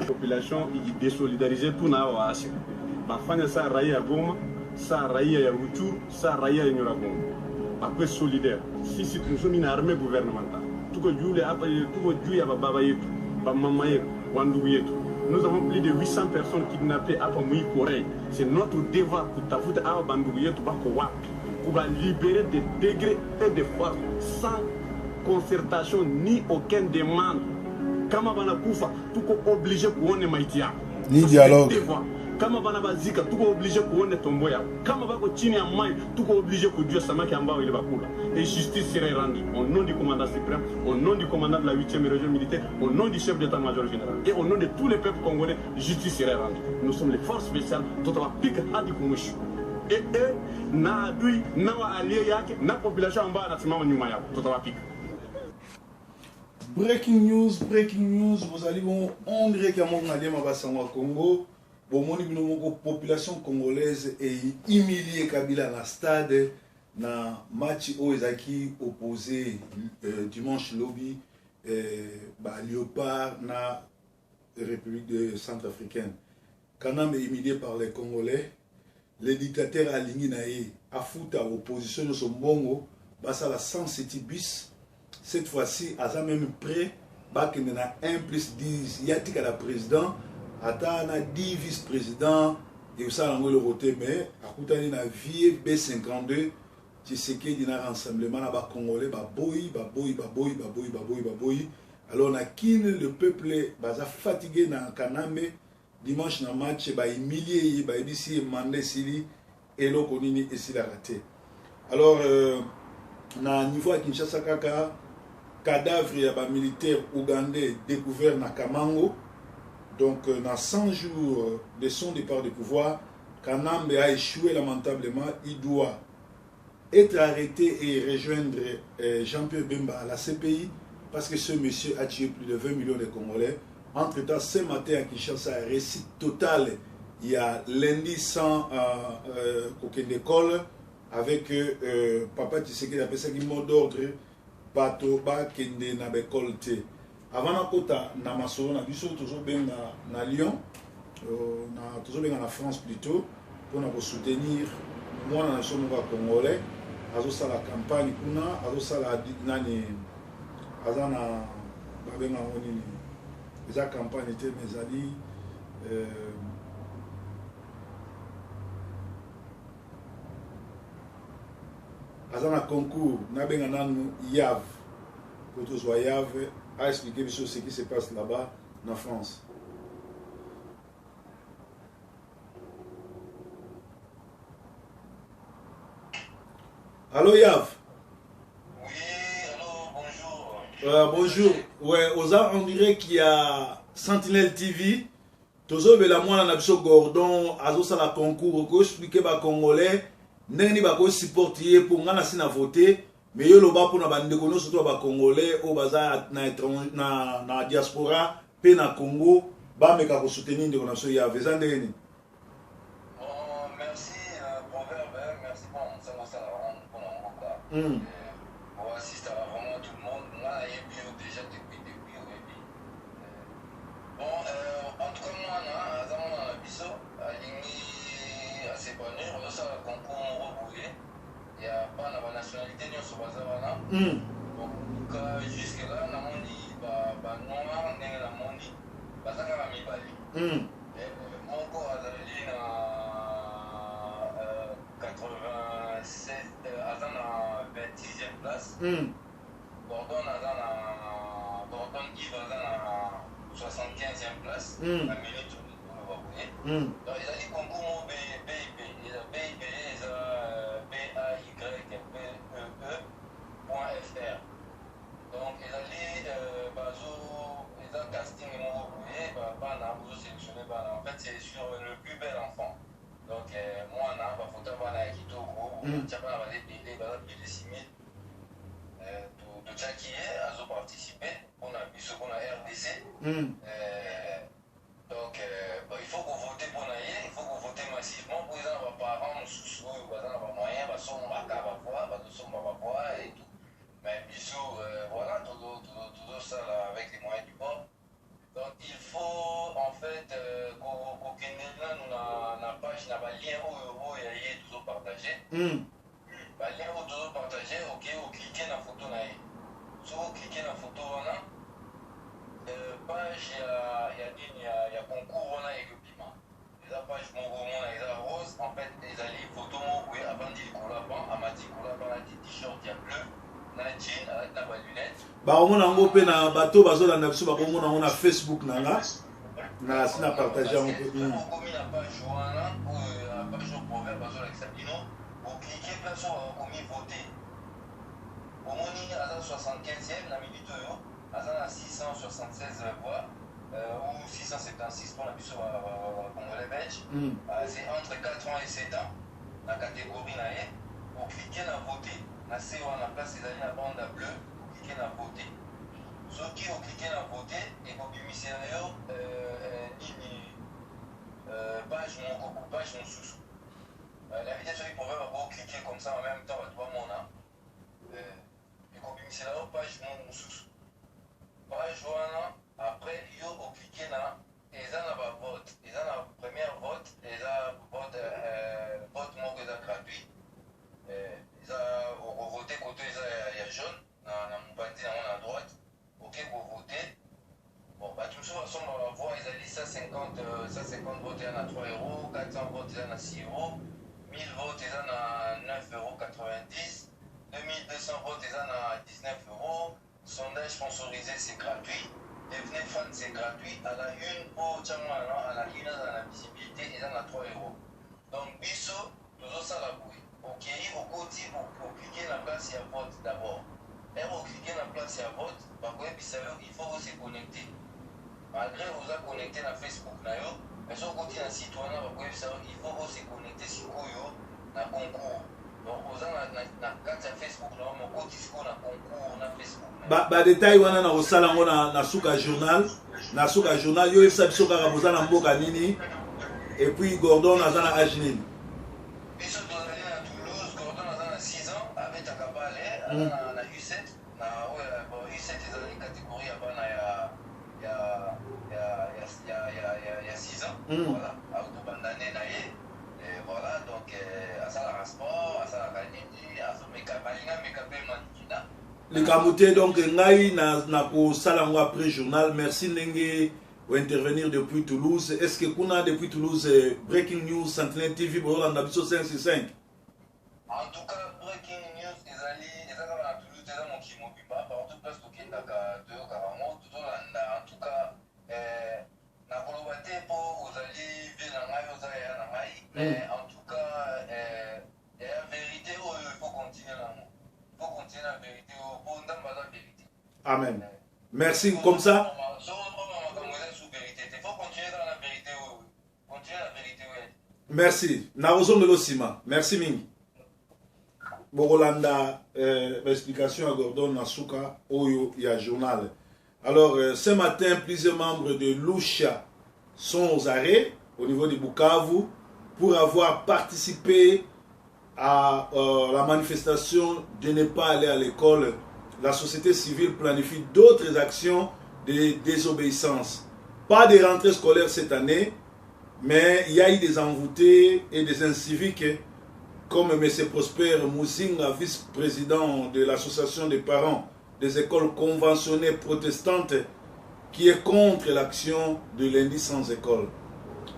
Population est désolidarisée tout na wa asi. Ba fanya sa raia Goma, sa raia ya Ruchuru, sa raia ya Nyiragongo. Après solidaire. Si nous sommes une armée gouvernementale. Tout que Dieu a tout que Dieu a baba yetu, ba mama yetu, wandu yetu. Nous avons plus de 800 personnes kidnappées à Pamui Corée. C'est notre devoir pour tafuta à bandu yetu ba ko wapi. Pour libérer des degrés et des forces sans concertation ni aucune demande. Kama bana kufa tuko obligé kuone maiti yao ni dialogue. Kama bana bazika tuko obligé kuone tombo yao. Kama bako chini ya mai tuko obligé kujua samaki ambao ile bakula. Et justice serait rendue au nom du commandant suprême, au nom du commandant de la 8e région militaire, au nom du chef d'état-major général et au nom de tous les peuples congolais, justice serait rendue. Nous sommes les forces spéciales totalement pique hadi kumushu. Et na adui na wa allié yake na population ambao anasimama nyuma yao totalement pique. Breaking news, vous allez voir André qui a montré à Congo, la population congolaise est humiliée Kabila dans le stade, dans le match Oezaki opposé dimanche lobby, Léopard, dans la République centrafricaine. Kanam est humilié par les Congolais, les dictateurs alignés à foutre à l'opposition de son bongo, basa la 107 bis. Cette fois-ci, à ça même près, il y a 1 plus 10, il y a un président, il y a 10 vice-présidents, et ça, on a le roté, mais à côté de la vie B52, tu sais qu'il y a un rassemblement à Congolais, alors on a qui le peuple est fatigué dans Kaname, dimanche dans le match, il y a humilié, il y a ici, mandé ici, et l'autre, on est ici la raté. Alors, na niveau à Kinshasa kaka cadavre ya ba militaire ougandais découvert na Kamango. Donc dans 100 jours de son départ du pouvoir, Kanambe a échoué lamentablement. Il doit être arrêté et rejoindre Jean-Pierre Bemba à la CPI parce que ce monsieur a tué plus de 20 millions de Congolais. Entre-temps, ce matin à Kinshasa, un récit total. Il y a lundi sans aucune école. Avec papa Tshisekedi appelle ça qui mot d'ordre bateau ba kende na bekolte avant na kota na masolo na biso toujours bien na Lyon na toujours bien en France plutôt pour nous soutenir moi na nation moka congolais azo sala campagne kuna azo sala nani azana babenga onini eza campagne était mes amis dans un concours, nous avons YAV, pour tous les YAV, à expliquer ce qui se passe là-bas en France. Allô YAV? Oui, allô, bonjour. Bonjour. Ouais, on dirait qu'il y a Sentinelle TV. Toujours la moi na biso Gordon, azo sala concours, ko expliquer ba congolais. Neni bako supporter pour ngana sina voter mais yo loba pour na bandeko no surtout ba congolais au baza na diaspora pe na Congo ba meka ko soutenir ndeko na so ya vezande ni. Oh merci proverbe, merci pour ça ça pour mon pour assister à vraiment tout le monde là et puis déjà depuis bon en tout cas moi na zama na biso alingi assez bonne on ça concours il n'y a pas la nationalité ni au Bazavana. Donc jusque-là, on a dit noir, on a dit Bazaka Mibali. Mon corps a allé à 87, à la 26e place. Gordon Guy à la 75e place. La minute, on va voir. Donc, il a dit concours BIB. Il a BIB, il a BAYPE.fr. Donc, il a dit, il a casting et mon sélectionné. En fait, c'est sur le plus bel enfant. Donc, moi, on a photo à Kitoko, tu as pas les 6 000. De Tchaki, a participé. On a vu ce qu'on a RDC. Donc, il faut que vous votez pour Naïe, il faut que vous votez massivement pour les parents, sous les moyens, on va voir. va voir et tout. Mais bisous, voilà, tout ça là, avec les moyens du bord. Donc il faut en fait qu'aucun là nous n'a page n'a pas lien au euro et y toujours partagé. Bah lien au toujours partagé, ok, ou cliquer dans la photo là. Si vous cliquez dans la photo là, page il y a concours on a et le piment. Les page mon roman les rose en fait les alliés photo oui avant d'y coller à ma dit coller à t-shirt il y a bleu. Bah on a un peu na bateau bazo la nabsu ba on a na Facebook na nga na sina partager un peu comme il n'a pas joué là ou pas joué pour faire bazo l'exabino vous cliquez place au commis voter au moni à 75e la minute à 676 voix ou 676 pour la puce congolais belge c'est entre 4 ans et 7 ans la catégorie là vous cliquez dans voter. La place des années à bande bleue, vous cliquez dans voter. Ceux qui ont cliqué dans voter, et vous bimissez page mon sous. La vitesse du problème, vous cliquez comme ça en même temps, tu vois mon nom. Et vous bimissez là, page mon sous. Page voilà, après, vous cliquez dans, et ça n'a pas vote. Et ça n'a pas première vote, et ça vote mon gratuit. Vous votez côté il y a jaune, dans mon parti à droite, ok, vous votez. Bon, bah, tout ça, on va voir, ils ont dit 150 votes, il y en a 3 euros, 400 votes, il y en a 6 euros, 1000 votes, il y en a 9,90 euros, 2200 votes, il y en a 19 euros, sondage sponsorisé, c'est gratuit, devenez fan, c'est gratuit, à la une, pour à la une, dans la visibilité, il y en a 3 euros. Donc, biso, tout ça, la bouille. Ok, au côté, vous cliquez la place et vote d'abord. Et vous cliquez la place et vote, il faut vous se connecter. Malgré vous avez connecté dans Facebook, mais sur le côté d'un citoyen, il faut vous se connecter sur le concours. Donc, vous avez la carte Facebook, mon côté sur le concours, na Facebook. Ba détail wana na osala ngona na suka journal, yo esa biso kaka bozana mboka nini et puis Gordon azana âge nini. Na U7, na U7 ils ont une catégorie avant il y a 6 ans. Voilà, autobandane naïe. Et voilà, donc à ça la sport, à ça la qualité, à ça mécapé. Le Kamouté donc ngai na ko salango après journal. Merci Nenge ou intervenir depuis Toulouse. Est-ce que kuna depuis Toulouse Breaking News Sentinel TV pour la Nabiso 565? En tout cas, Breaking News, ils allaient à Toulouse, ils allaient qui m'ont pas, partout place tout qui est d'accord, tout en tout cas, na kolobate pour vous allez venir vous allez mais en tout cas, la vérité, il faut continuer l'amour. Il faut continuer la vérité, pour nous donner la vérité. Amen. Merci, comme ça. Il faut continuer dans la vérité, continuer la vérité, oui. Merci. Narozo Melosima. Merci Ming. Borolanda, explication à Gordon Nasuka, Oyo, il y a journal. Alors, ce matin, plusieurs membres de Lucha sont aux arrêts au niveau de Bukavu pour avoir participé à la manifestation de ne pas aller à l'école. La société civile planifie d'autres actions de désobéissance. Pas de rentrée scolaire cette année, mais il y a eu des envoûtés et des inciviques comme M. Prosper Mouzinga, vice-président de l'association des parents des écoles conventionnées protestantes, qui est contre l'action de lundi sans école.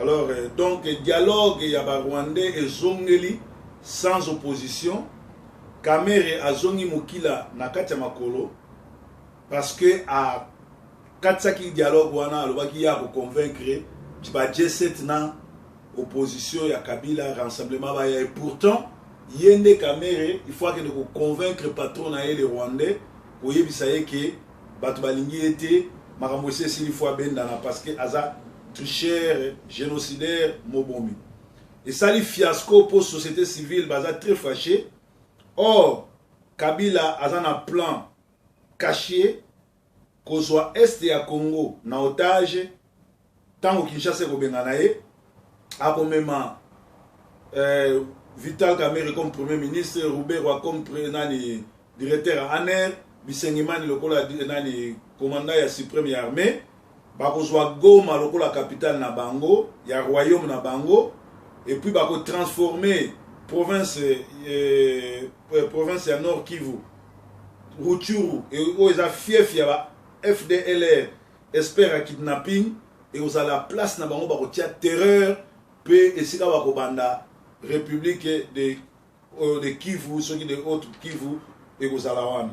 Alors, donc, dialogue Yaba Rwandais et Zongeli sans opposition. Kamere a Zongi Mukila Nakata Makolo, parce que à Katsaki dialogue wana alobaki ya ko convaincre tu vas G7 na opposition ya Kabila rassemblement ba et pourtant yende Kamere il faut que de convaincre patron na les Rwandais pour yebisa que batu balingi été makambo sili fois bendana parce que aza tricheur génocidaire mobomi et ça li fiasco pour société civile baza très fâché. Or Kabila aza na plan caché kozwa est ya Congo na otage tango Kinshasa ko bengana ye akomema Vital Kamerhe comme premier ministre, Robert Roy comme directeur à ANER, Bisengimani lokola nani commandant ya suprême ya armée, bakozwa Goma lokola capitale na bango, ya royaume na bango, et puis bako transformer province ya Nord Kivu, Rutshuru, et oza fief ya FDLR, espère à kidnapping, et oza la place na bango bako tia terreur, pe esika bako banda République de Kivu, ceux qui de haute Kivu, et kozala wana.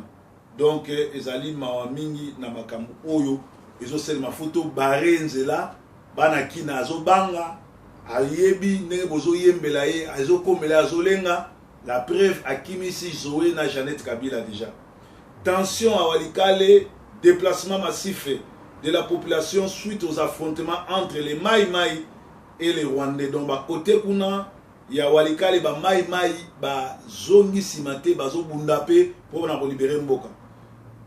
Donc ezali mawa mingi na makambo oyo ezoselema foto barenzela bana kina azobanga ayebi ndenge bozoyembela ye azokomela azolenga. La preuve akimisi Zoé na Jeannette Kabila déjà. Tension à Walikale, déplacement massif de la population suite aux affrontements entre les Mai Mai et les Rwandais. Donc côté kuna ya Walikale ba Mai Mai ba zongi simate bazo bundape pour na libérer mboka.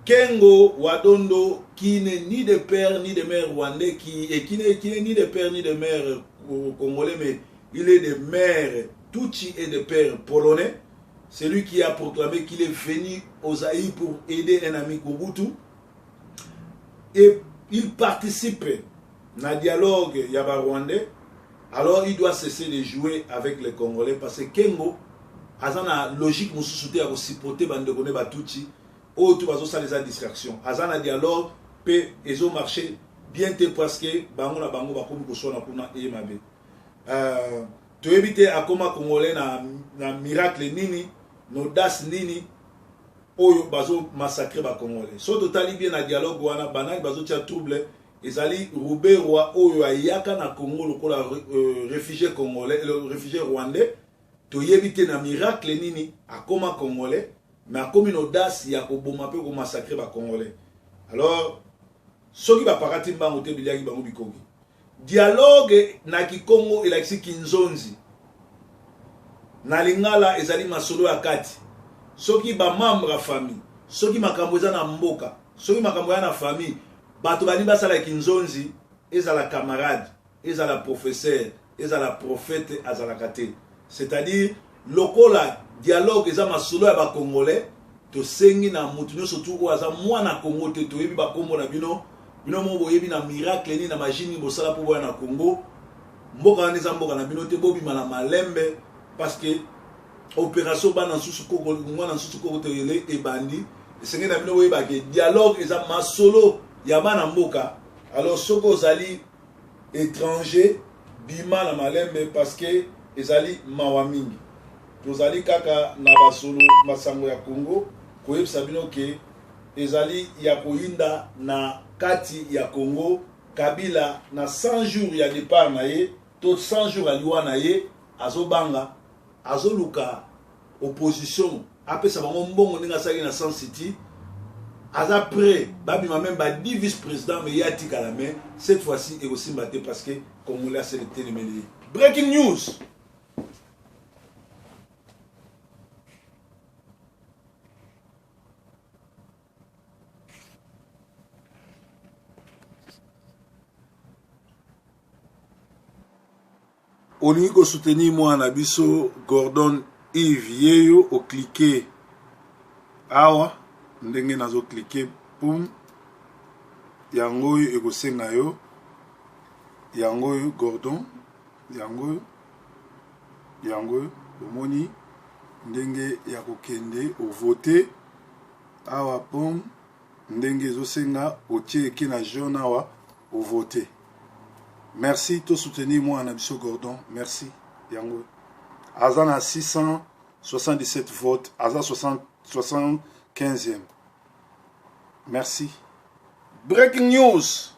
Kengo Wadondo qui n'est ni de père ni de mère rwandais qui n'est ni de père ni de mère congolais, mais il est de mère Tutsi et de père polonais. C'est lui qui a proclamé qu'il est venu aux Zaïre pour aider un ami Mobutu. Et il participe dans le dialogue Yaba-Rwandais. Alors il doit cesser de jouer avec les Congolais parce que Kengo a une logique pour supporter Bandekone Batutsi. Autre ça les a distractions. Azana dialogue peut ils ont marché bien parce que bango na bango bakomi kosona kuna emabe. To éviter akoma congolais na miracle nini, no das nini oyo bazo massacrer ba congolais. So totali bien na dialogue wana banani bazo tia trouble ezali Robert Roy oyo ayaka na Congo lokola réfugié congolais, le réfugié rwandais. To éviter na miracle nini akoma congolais. Mais comme une audace, il y a un peu de massacrer les Congolais. Alors, ce qui va paraître dans le dialogue na Congo et la Kinzonzi. Na lingala ezali masolo ya kati. Ce qui va membre de la famille, ce qui m'a camboza na mboka, ce qui m'a camboza na famille, bato bani basala Kinzonzi, ezala camarade, ezala professeur, ezala prophète, ezala kate. C'est-à-dire lokola dialogue eza masolo ya ba congolais to sengi na mutu nyonso tuko aza mwana Congo te to yebi ba kombo na bino mo boyebi na miracle ni na magini bosala po boya na Congo mboka neza mboka na bino te bobima na malembe parce que opération bana nsusu koko mwana nsusu koko te yele e bandi sengi na bino boyeba ke dialogue eza masolo ya bana mboka. Alors soko zali étranger bima na malembe parce que ezali mawamingi. Tozali kaka na basolo masango ya Congo koyebisa bino ke ezali ya koyinda na kati ya Congo. Kabila na 100 jours ya départ na ye to 100 jours aliwa na ye azobanga azoluka opposition apesa bango mbongo ndinga saki na Sun City aza prêt babima même ba 10 vice-présidents mais ya tika la main cette fois-ci et aussi mbaté parce que Congolais c'est le télémélier. Breaking news. Olingi ko soutenir moi na biso Gordon Yves Yeyo o cliquer awa ndenge nazo cliquer pum yango yo ekosenga yo yango yo Gordon yango omoni ndenge ya kokende o voter awa pum ndenge ezosenga otie eke na jaune awa o voter. Merci de soutenir moi en Abisso Gordon. Merci. Yango. Azan a 677 votes. Azan 75e. Merci. Breaking news.